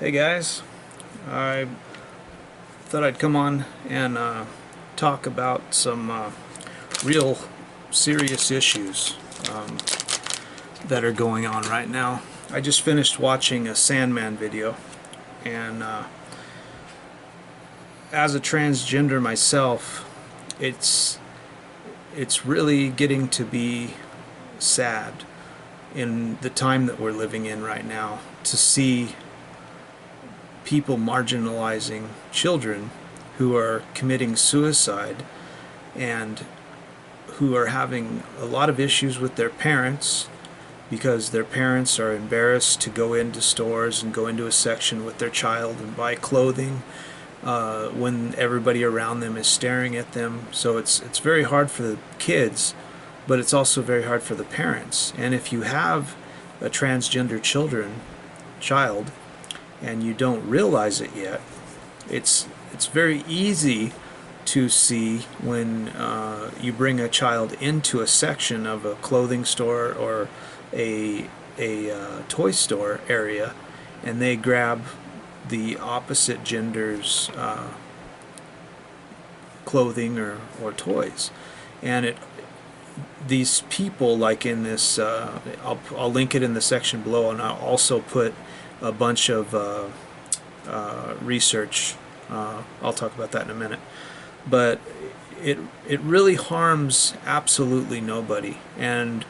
Hey guys, I thought I'd come on and talk about some real serious issues um, that are going on right now. I just finished watching a Sandman video, and as a transgender myself, it's it's really getting to be sad in the time that we're living in right now to see people marginalizing children who are committing suicide and who are having a lot of issues with their parents because their parents are embarrassed to go into stores and go into a section with their child and buy clothing when everybody around them is staring at them. So it's very hard for the kids, but it's also very hard for the parents. And if you have a transgender child and you don't realize it yet, it's very easy to see when you bring a child into a section of a clothing store or a toy store area, and they grab the opposite gender's clothing or toys, and these people, like in this, I'll link it in the section below, and I'll also put a bunch of research. I'll talk about that in a minute. But it really harms absolutely nobody. And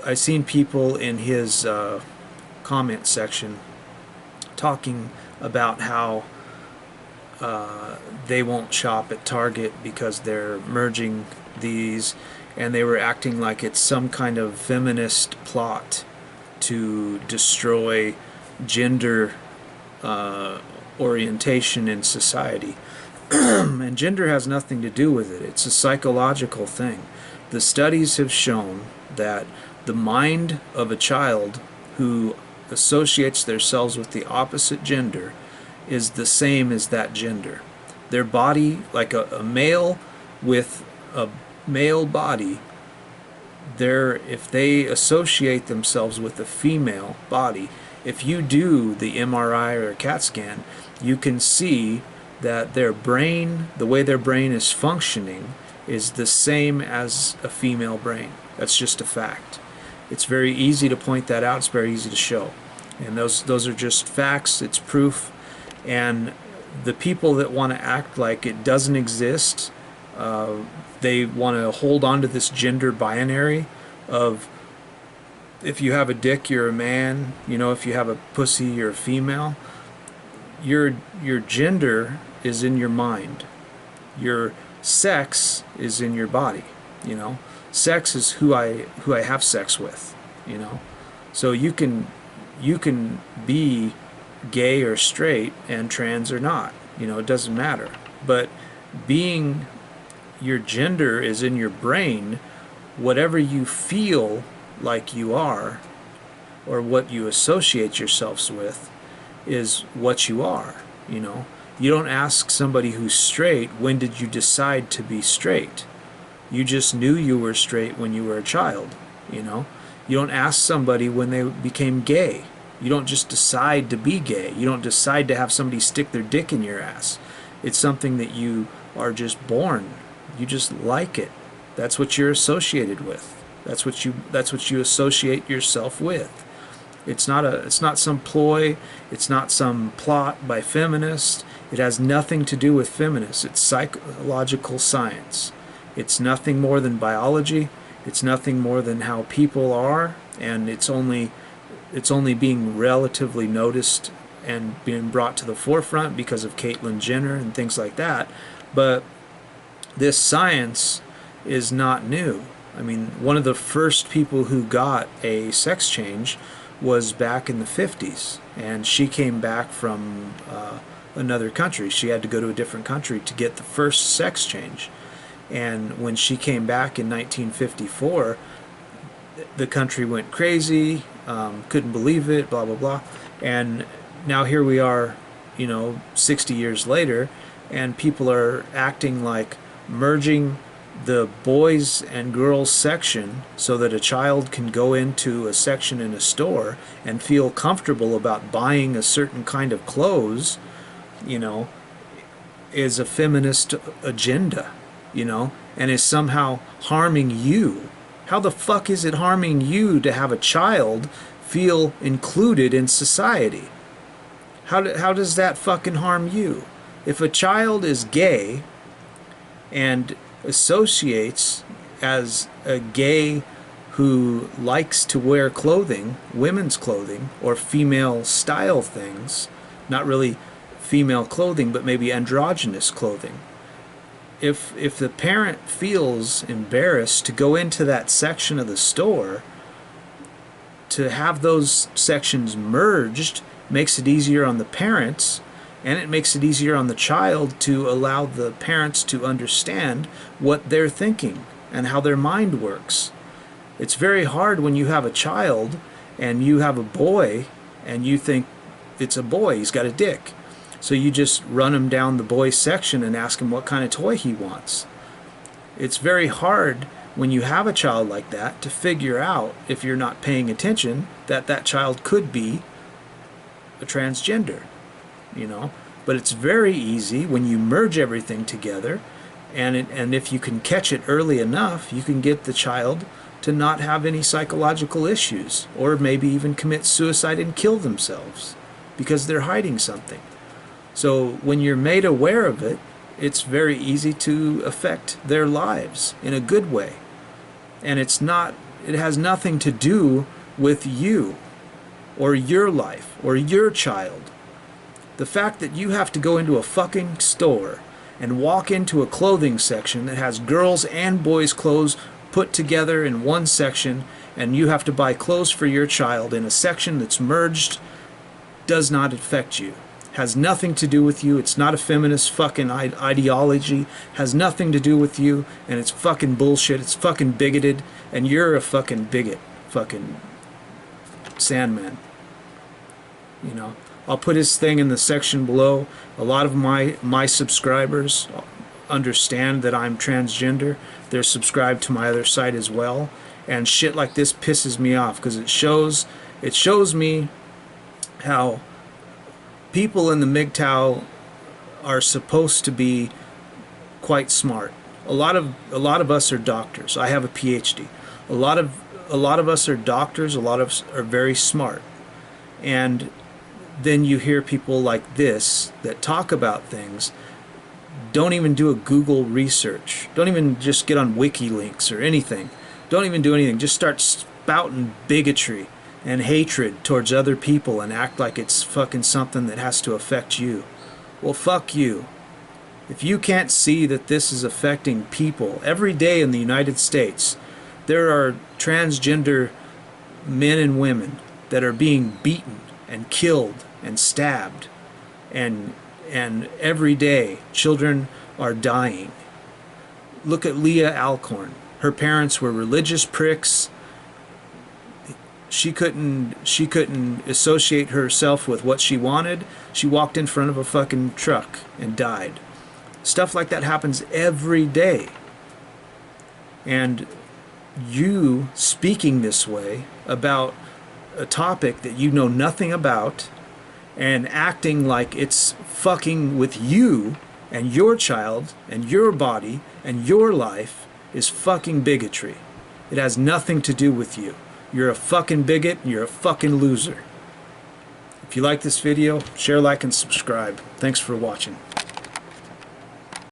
I've seen people in his comment section talking about how they won't shop at Target because they're merging these, and they were acting like it's some kind of feminist plot to destroy gender orientation in society. And gender has nothing to do with it. It's a psychological thing. The studies have shown that the mind of a child who associates themselves with the opposite gender is the same as that gender. Their body, like a male with a male body, if they associate themselves with a female body, if you do the MRI or CAT scan, you can see that their brain, the way their brain is functioning, is the same as a female brain. That's just a fact. It's very easy to point that out. It's very easy to show. And those are just facts. It's proof. And the people that want to act like it doesn't exist, they want to hold on to this gender binary of, if you have a dick, you're a man. If you have a pussy, you're a female. Your gender is in your mind. Your sex is in your body. Sex is who I have sex with. So you can be gay or straight and trans or not. It doesn't matter. But your gender is in your brain. Whatever you feel like you are, or what you associate yourselves with, is what you are. You don't ask somebody who's straight, when did you decide to be straight? You just knew you were straight when you were a child. You don't ask somebody when they became gay. You don't just decide to be gay. You don't decide to have somebody stick their dick in your ass. It's something that you are just born. You just like it. That's what you're associated with. That's what you associate yourself with. It's not some ploy. It's not some plot by feminists. It has nothing to do with feminists. It's psychological science. It's nothing more than biology. It's nothing more than how people are, and it's only being relatively noticed and being brought to the forefront because of Caitlyn Jenner and things like that. But this science is not new. I mean, one of the first people who got a sex change was back in the 50s, and she came back from another country. She had to go to a different country to get the first sex change. And when she came back in 1954, the country went crazy, couldn't believe it, blah, blah, blah. And now here we are, 60 years later, and people are acting like merging the boys and girls section so that a child can go into a section in a store and feel comfortable about buying a certain kind of clothes, you know, is a feminist agenda, you know, and is somehow harming you. How the fuck is it harming you to have a child feel included in society? How does that fucking harm you? If a child is gay and associates as a gay who likes to wear clothing, women's clothing, or female style things, not really female clothing, but maybe androgynous clothing. If the parent feels embarrassed to go into that section of the store, to have those sections merged makes it easier on the parents, and it makes it easier on the child to allow the parents to understand what they're thinking and how their mind works. It's very hard when you have a child and you have a boy and you think it's a boy, he's got a dick. So you just run him down the boy section and ask him what kind of toy he wants. It's very hard when you have a child like that to figure out, if you're not paying attention, that that child could be a transgender, you know. But it's very easy when you merge everything together, and if you can catch it early enough, you can get the child to not have any psychological issues, or maybe even commit suicide and kill themselves because they're hiding something. So when you're made aware of it, it's very easy to affect their lives in a good way. And it has nothing to do with you or your life or your child. The fact that you have to go into a fucking store and walk into a clothing section that has girls and boys clothes put together in one section, and you have to buy clothes for your child in a section that's merged, does not affect you. Has nothing to do with you. It's not a feminist fucking ideology. Has nothing to do with you, and it's fucking bullshit. It's fucking bigoted, and you're a fucking bigot. Fucking Sandman. You know, I'll put his thing in the section below. A lot of my subscribers understand that I'm transgender. They're subscribed to my other site as well, and shit like this pisses me off because it shows me how people in the MGTOW are supposed to be quite smart. A lot of us are doctors. I have a PhD. A lot of us are doctors. A lot of us are very smart. And then you hear people like this that talk about things, don't even do a Google research. Don't even just get on WikiLinks or anything. Don't even do anything. Just start spouting bigotry and hatred towards other people and act like it's fucking something that has to affect you. Well, fuck you. If you can't see that this is affecting people every day in the United States, there are transgender men and women that are being beaten and killed and stabbed, and every day children are dying. Look at Leah Alcorn. Her parents were religious pricks. She couldn't associate herself with what she wanted. She walked in front of a fucking truck and died. Stuff like that happens every day. And you speaking this way about a topic that you know nothing about and acting like it's fucking with you and your child and your body and your life is fucking bigotry. It has nothing to do with you. You're a fucking bigot and you're a fucking loser. If you like this video, share, like, and subscribe. Thanks for watching.